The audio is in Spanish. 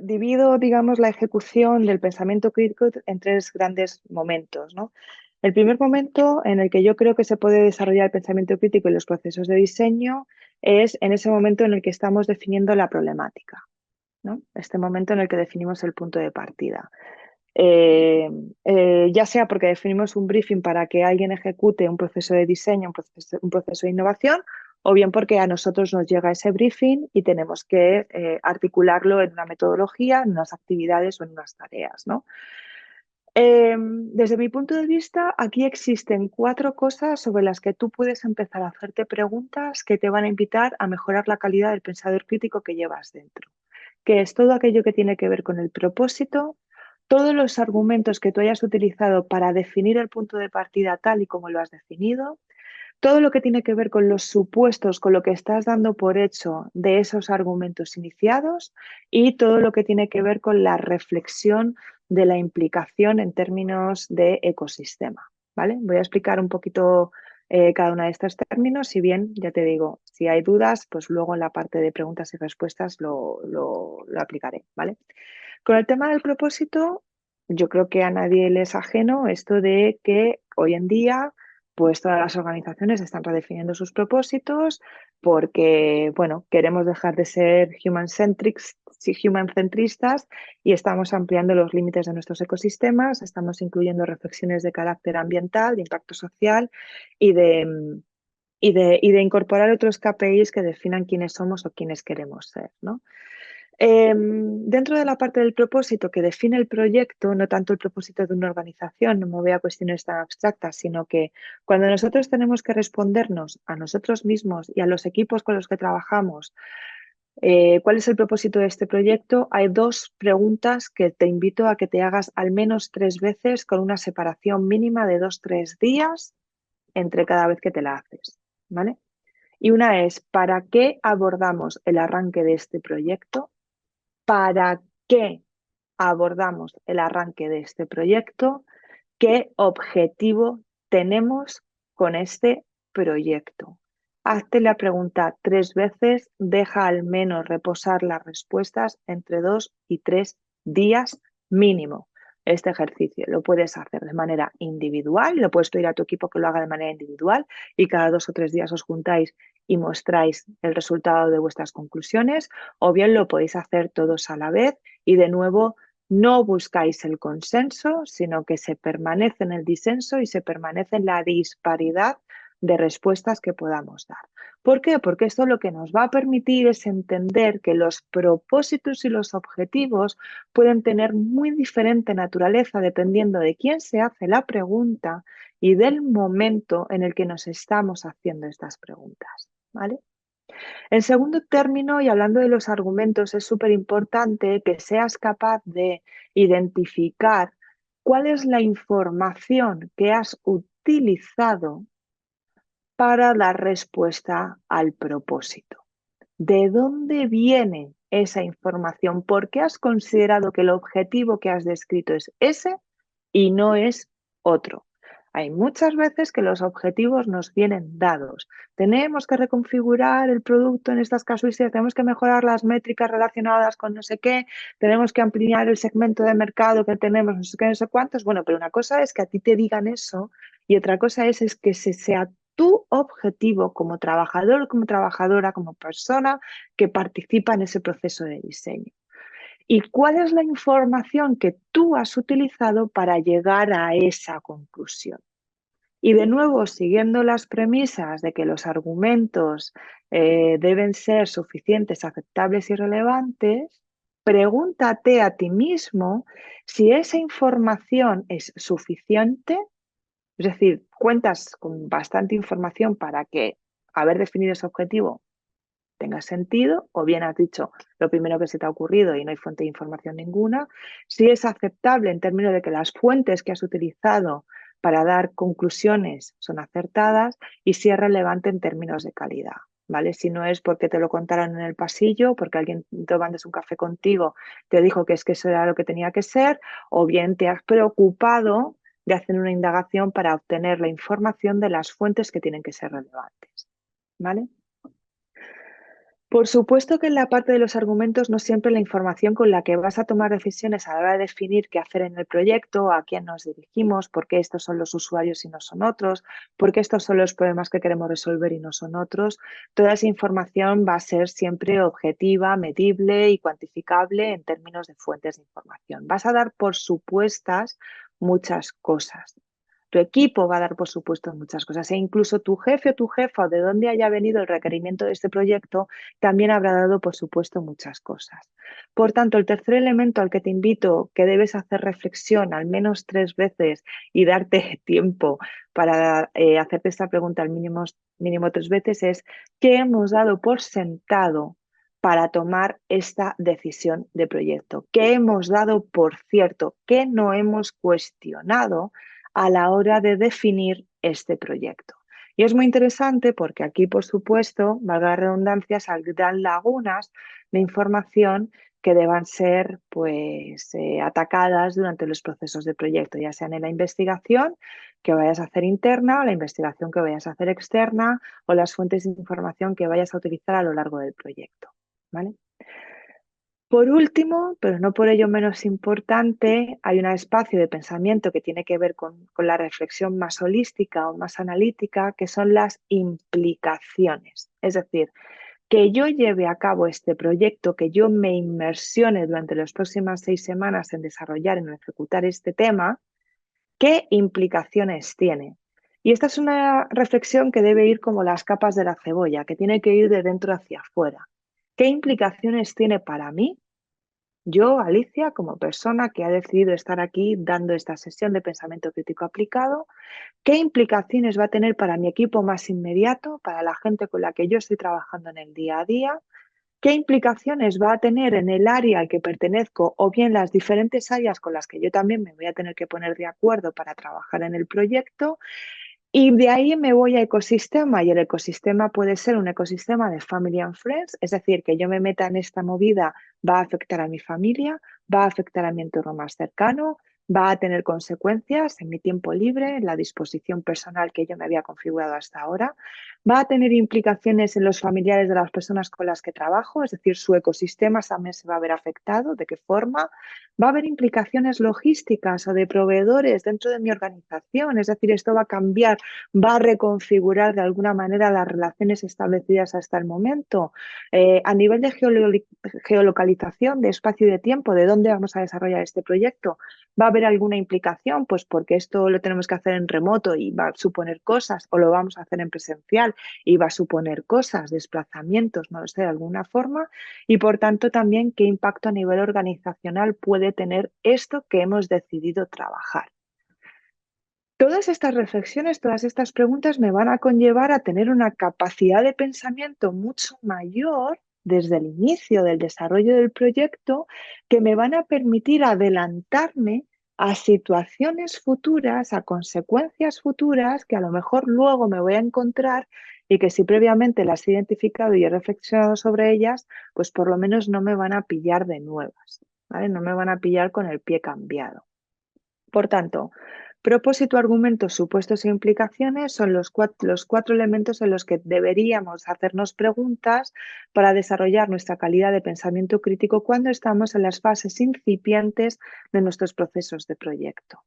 Divido, digamos, la ejecución del pensamiento crítico en tres grandes momentos, ¿no? El primer momento en el que yo creo que se puede desarrollar el pensamiento crítico y los procesos de diseño es en ese momento en el que estamos definiendo la problemática, ¿no? Este momento en el que definimos el punto de partida. Ya sea porque definimos un briefing para que alguien ejecute un proceso de diseño, un proceso de innovación, o bien porque a nosotros nos llega ese briefing y tenemos que articularlo en una metodología, en unas actividades o en unas tareas, ¿no? Desde mi punto de vista, aquí existen cuatro cosas sobre las que tú puedes empezar a hacerte preguntas que te van a invitar a mejorar la calidad del pensador crítico que llevas dentro, que es todo aquello que tiene que ver con el propósito, todos los argumentos que tú hayas utilizado para definir el punto de partida tal y como lo has definido, todo lo que tiene que ver con los supuestos, con lo que estás dando por hecho de esos argumentos iniciados y todo lo que tiene que ver con la reflexión de la implicación en términos de ecosistema, ¿vale? Voy a explicar un poquito cada uno de estos términos, si bien, ya te digo, si hay dudas, pues luego en la parte de preguntas y respuestas lo aplicaré, ¿vale? Con el tema del propósito, yo creo que a nadie le es ajeno esto de que hoy en día, pues todas las organizaciones están redefiniendo sus propósitos porque, bueno, queremos dejar de ser human-centristas y estamos ampliando los límites de nuestros ecosistemas, estamos incluyendo reflexiones de carácter ambiental, de impacto social y de incorporar otros KPIs que definan quiénes somos o quiénes queremos ser, ¿no? Dentro de la parte del propósito que define el proyecto, no tanto el propósito de una organización, no me voy a cuestiones tan abstractas, sino que cuando nosotros tenemos que respondernos a nosotros mismos y a los equipos con los que trabajamos, ¿cuál es el propósito de este proyecto? Hay dos preguntas que te invito a que te hagas al menos 3 veces con una separación mínima de 2-3 días entre cada vez que te la haces, ¿vale? Y una es, ¿para qué abordamos el arranque de este proyecto? ¿Para qué abordamos el arranque de este proyecto? ¿Qué objetivo tenemos con este proyecto? Hazte la pregunta 3 veces, deja al menos reposar las respuestas entre 2 y 3 días mínimo. Este ejercicio lo puedes hacer de manera individual, lo puedes pedir a tu equipo que lo haga de manera individual y cada 2 o 3 días os juntáis y mostráis el resultado de vuestras conclusiones, o bien lo podéis hacer todos a la vez y de nuevo no buscáis el consenso, sino que se permanece en el disenso y se permanece en la disparidad de respuestas que podamos dar. ¿Por qué? Porque esto lo que nos va a permitir es entender que los propósitos y los objetivos pueden tener muy diferente naturaleza dependiendo de quién se hace la pregunta y del momento en el que nos estamos haciendo estas preguntas, ¿vale? En segundo término, y hablando de los argumentos, es súper importante que seas capaz de identificar cuál es la información que has utilizado para dar respuesta al propósito. ¿De dónde viene esa información? ¿Por qué has considerado que el objetivo que has descrito es ese y no es otro? Hay muchas veces que los objetivos nos vienen dados. Tenemos que reconfigurar el producto en estas casuísticas, tenemos que mejorar las métricas relacionadas con no sé qué, tenemos que ampliar el segmento de mercado que tenemos, no sé qué, no sé cuántos. Bueno, pero una cosa es que a ti te digan eso y otra cosa es que sea tu objetivo como trabajador, como trabajadora, como persona que participa en ese proceso de diseño. ¿Y cuál es la información que tú has utilizado para llegar a esa conclusión? Y de nuevo, siguiendo las premisas de que los argumentos deben ser suficientes, aceptables y relevantes, pregúntate a ti mismo si esa información es suficiente, es decir, cuentas con bastante información para que haber definido ese objetivo tenga sentido, o bien has dicho lo primero que se te ha ocurrido y no hay fuente de información ninguna, si es aceptable en términos de que las fuentes que has utilizado para dar conclusiones son acertadas y si es relevante en términos de calidad, ¿vale? Si no es porque te lo contaron en el pasillo, porque alguien tomándose un café contigo te dijo que es que eso era lo que tenía que ser, o bien te has preocupado de hacer una indagación para obtener la información de las fuentes que tienen que ser relevantes, ¿vale? Por supuesto que en la parte de los argumentos no siempre la información con la que vas a tomar decisiones a la hora de definir qué hacer en el proyecto, a quién nos dirigimos, por qué estos son los usuarios y no son otros, por qué estos son los problemas que queremos resolver y no son otros. Toda esa información va a ser siempre objetiva, medible y cuantificable en términos de fuentes de información. Vas a dar por supuestas muchas cosas. Tu equipo va a dar por supuesto muchas cosas e incluso tu jefe o tu jefa o de dónde haya venido el requerimiento de este proyecto también habrá dado por supuesto muchas cosas. Por tanto, el tercer elemento al que te invito, que debes hacer reflexión al menos 3 veces y darte tiempo para hacerte esta pregunta al mínimo 3 veces es ¿qué hemos dado por sentado para tomar esta decisión de proyecto? ¿Qué hemos dado por cierto? ¿Qué no hemos cuestionado a la hora de definir este proyecto? Y es muy interesante porque aquí, por supuesto, valga la redundancia, saldrán lagunas de información que deban ser pues, atacadas durante los procesos de proyecto, ya sean en la investigación que vayas a hacer interna o la investigación que vayas a hacer externa o las fuentes de información que vayas a utilizar a lo largo del proyecto. ¿Vale? Por último, pero no por ello menos importante, hay un espacio de pensamiento que tiene que ver con la reflexión más holística o más analítica, que son las implicaciones. Es decir, que yo lleve a cabo este proyecto, que yo me inmersione durante las próximas 6 semanas en desarrollar, en ejecutar este tema, ¿qué implicaciones tiene? Y esta es una reflexión que debe ir como las capas de la cebolla, que tiene que ir de dentro hacia afuera. ¿Qué implicaciones tiene para mí? Yo, Alicia, como persona que ha decidido estar aquí dando esta sesión de pensamiento crítico aplicado, ¿qué implicaciones va a tener para mi equipo más inmediato, para la gente con la que yo estoy trabajando en el día a día? ¿Qué implicaciones va a tener en el área al que pertenezco o bien las diferentes áreas con las que yo también me voy a tener que poner de acuerdo para trabajar en el proyecto? Y de ahí me voy a ecosistema y el ecosistema puede ser un ecosistema de family and friends, es decir, que yo me meta en esta movida va a afectar a mi familia, va a afectar a mi entorno más cercano, va a tener consecuencias en mi tiempo libre, en la disposición personal que yo me había configurado hasta ahora, va a tener implicaciones en los familiares de las personas con las que trabajo, es decir, su ecosistema también se va a ver afectado, ¿de qué forma? Va a haber implicaciones logísticas o de proveedores dentro de mi organización, es decir, esto va a cambiar, va a reconfigurar de alguna manera las relaciones establecidas hasta el momento. A nivel de geolocalización, de espacio y de tiempo, de dónde vamos a desarrollar este proyecto, ¿va a haber alguna implicación? Pues porque esto lo tenemos que hacer en remoto y va a suponer cosas, o lo vamos a hacer en presencial y va a suponer cosas, desplazamientos, no lo sé, de alguna forma, y por tanto también qué impacto a nivel organizacional puede tener esto que hemos decidido trabajar. Todas estas reflexiones, todas estas preguntas me van a conllevar a tener una capacidad de pensamiento mucho mayor desde el inicio del desarrollo del proyecto que me van a permitir adelantarme a situaciones futuras, a consecuencias futuras que a lo mejor luego me voy a encontrar y que si previamente las he identificado y he reflexionado sobre ellas, pues por lo menos no me van a pillar de nuevas, ¿vale? No me van a pillar con el pie cambiado. Por tanto, propósito, argumentos, supuestos e implicaciones son los cuatro elementos en los que deberíamos hacernos preguntas para desarrollar nuestra calidad de pensamiento crítico cuando estamos en las fases incipientes de nuestros procesos de proyecto.